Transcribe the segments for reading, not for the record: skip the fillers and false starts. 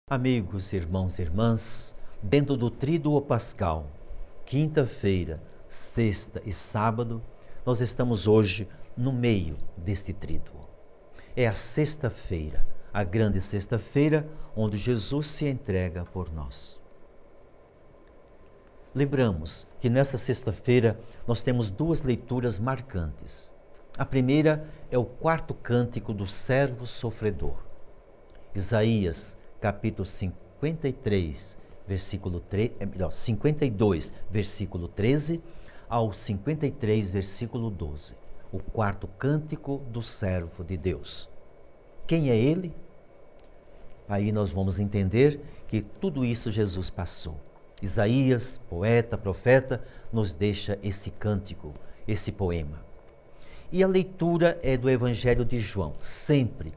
Amigos, irmãos e irmãs, dentro do Tríduo Pascal, quinta-feira, sexta e sábado, nós estamos hoje no meio deste Tríduo. É a sexta-feira, a grande sexta-feira, onde Jesus se entrega por nós. Lembramos que nessa sexta-feira nós temos duas leituras marcantes. A primeira é o quarto cântico do servo sofredor. Isaías, capítulo 52, versículo 13, ao 53, versículo 12. O quarto cântico do servo de Deus. Quem é ele? Aí nós vamos entender que tudo isso Jesus passou. Isaías, poeta, profeta, nos deixa esse cântico, esse poema. E a leitura é do Evangelho de João. Sempre,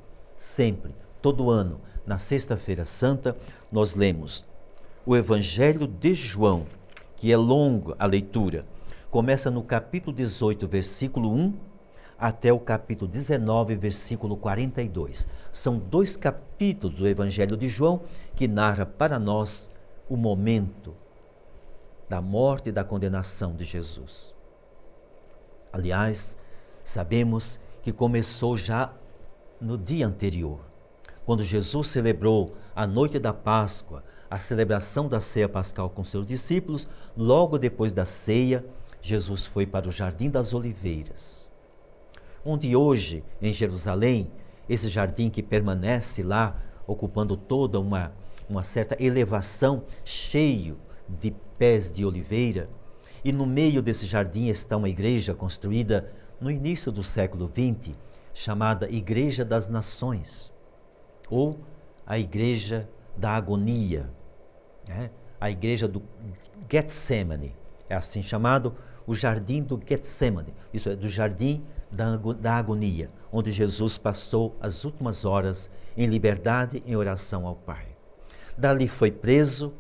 todo ano, na Sexta-feira Santa, nós lemos o Evangelho de João, que é longo a leitura. Começa no capítulo 18, versículo 1, até o capítulo 19, versículo 42. São dois capítulos do Evangelho de João que narra para nós o momento da morte e da condenação de Jesus. Aliás, sabemos que começou já no dia anterior, quando Jesus celebrou a noite da Páscoa, a celebração da ceia pascal com seus discípulos. Logo depois da ceia, Jesus foi para o Jardim das Oliveiras, onde hoje, em Jerusalém, esse jardim que permanece lá, ocupando toda uma certa elevação, cheio de pés de oliveira, e no meio desse jardim está uma igreja construída no início do século XX, chamada Igreja das Nações, ou a Igreja da Agonia, né? A Igreja do Getsemane, é assim chamado, o Jardim do Getsemane, isso é, do Jardim da Agonia, onde Jesus passou as últimas horas em liberdade, em oração ao Pai. Dali foi preso,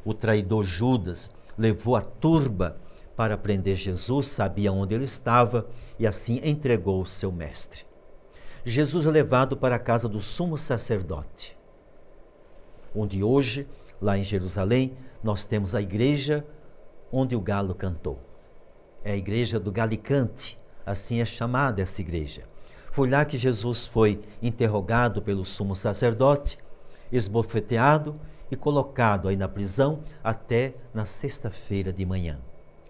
o traidor Judas levou a turba para prender Jesus, sabia onde ele estava e assim entregou o seu mestre. Jesus é levado para a casa do sumo sacerdote, onde hoje, lá em Jerusalém, nós temos a igreja onde o galo cantou. É a igreja do Galicante, assim é chamada essa igreja. Foi lá que Jesus foi interrogado pelo sumo sacerdote, esbofeteado e colocado aí na prisão até na sexta-feira de manhã,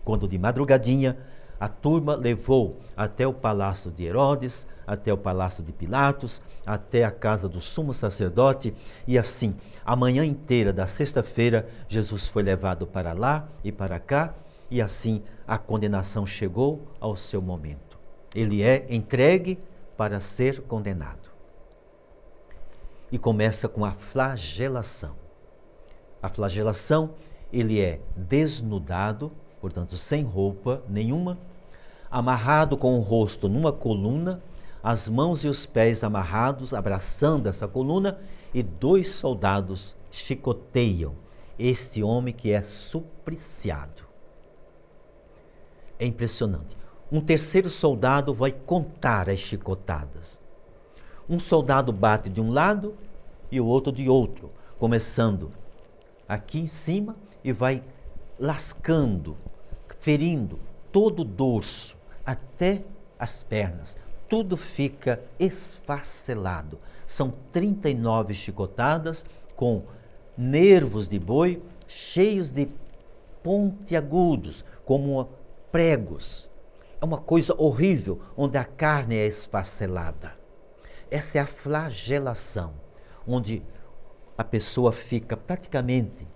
quando de madrugadinha a turma levou até o palácio de Herodes, até o palácio de Pilatos, até a casa do sumo sacerdote, e assim, a manhã inteira da sexta-feira, Jesus foi levado para lá e para cá, e assim a condenação chegou ao seu momento. Ele é entregue para ser condenado. E começa com a flagelação. A flagelação, ele é desnudado, portanto, sem roupa nenhuma, amarrado com o rosto numa coluna, as mãos e os pés amarrados, abraçando essa coluna, e 2 soldados chicoteiam este homem que é supliciado. É impressionante. Um terceiro soldado vai contar as chicotadas. Um soldado bate de um lado e o outro de outro, começando aqui em cima e vai lascando, ferindo todo o dorso até as pernas. Tudo fica esfacelado. São 39 chicotadas com nervos de boi cheios de pontiagudos, como pregos. É uma coisa horrível, onde a carne é esfacelada. Essa é a flagelação, onde a pessoa fica praticamente,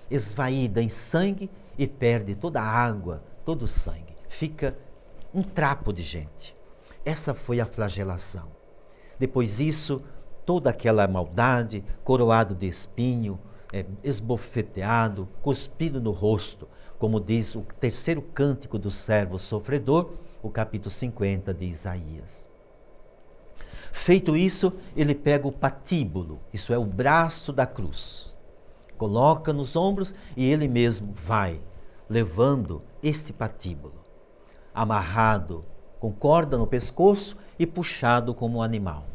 esvaída em sangue e perde toda a água, todo o sangue. Fica um trapo de gente. Essa foi a flagelação. Depois disso, toda aquela maldade, coroado de espinho, esbofeteado, cuspido no rosto, como diz o terceiro cântico do servo sofredor, o capítulo 50 de Isaías. Feito isso, ele pega o patíbulo, isso é o braço da cruz, coloca nos ombros e ele mesmo vai levando este patíbulo, amarrado com corda no pescoço e puxado como um animal,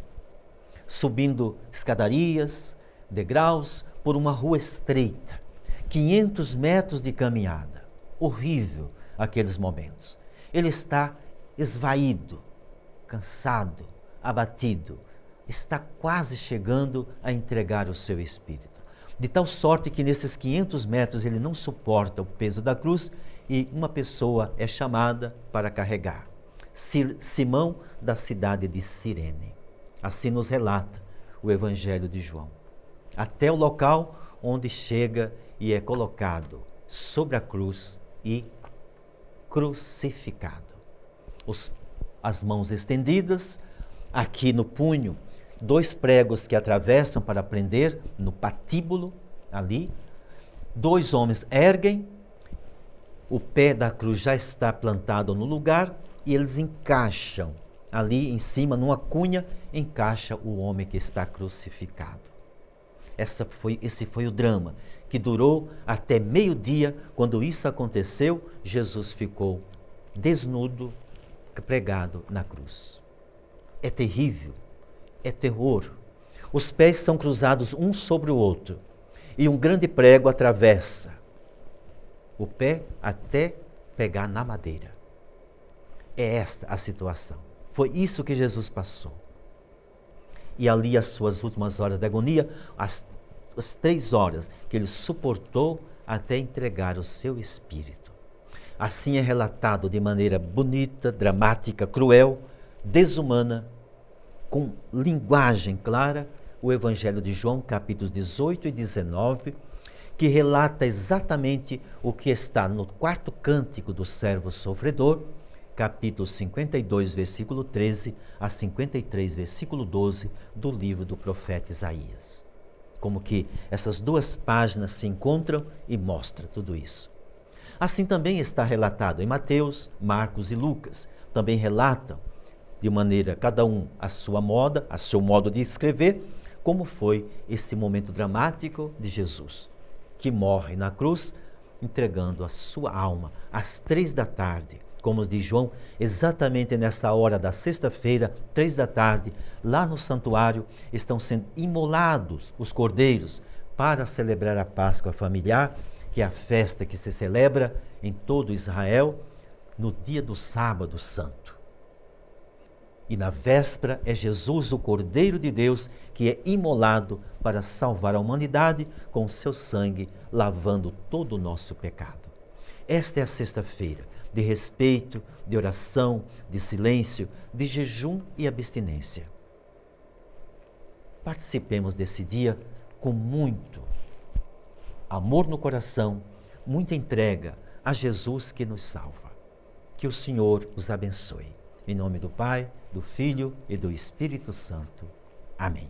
subindo escadarias, degraus por uma rua estreita, 500 metros de caminhada. Horrível aqueles momentos. Ele está esvaído, cansado, abatido, está quase chegando a entregar o seu espírito. De tal sorte que nesses 500 metros ele não suporta o peso da cruz e uma pessoa é chamada para carregar. Simão, da cidade de Cirene. Assim nos relata o Evangelho de João. Até o local onde chega e é colocado sobre a cruz e crucificado. As mãos estendidas, aqui no punho, 2 pregos que atravessam para prender no patíbulo, ali. 2 homens erguem, o pé da cruz já está plantado no lugar e eles encaixam ali em cima, numa cunha, encaixa o homem que está crucificado. Esse foi o drama que durou até meio-dia. Quando isso aconteceu, Jesus ficou desnudo, pregado na cruz. É terrível, é terror. Os pés são cruzados um sobre o outro e um grande prego atravessa o pé até pegar na madeira. É esta a situação. Foi isso que Jesus passou. E ali as suas últimas horas de agonia, as 3 horas que ele suportou até entregar o seu espírito. Assim é relatado de maneira bonita, dramática, cruel, desumana, com linguagem clara, o Evangelho de João, capítulos 18 e 19, que relata exatamente o que está no 4º cântico do servo sofredor, capítulo 52, versículo 13 a 53, versículo 12 do livro do profeta Isaías. Como que essas 2 páginas se encontram e mostram tudo isso. Assim também está relatado em Mateus, Marcos e Lucas. Também relatam de maneira, cada um a sua moda, a seu modo de escrever, como foi esse momento dramático de Jesus, que morre na cruz, entregando a sua alma às 3 da tarde, como diz João, exatamente nessa hora da sexta-feira, 3 da tarde, lá no santuário, estão sendo imolados os cordeiros para celebrar a Páscoa familiar, que é a festa que se celebra em todo Israel no dia do sábado santo. E na véspera é Jesus, o Cordeiro de Deus, que é imolado para salvar a humanidade com o seu sangue, lavando todo o nosso pecado. Esta é a sexta-feira de respeito, de oração, de silêncio, de jejum e abstinência. Participemos desse dia com muito amor no coração, muita entrega a Jesus que nos salva. Que o Senhor os abençoe. Em nome do Pai, do Filho e do Espírito Santo. Amém.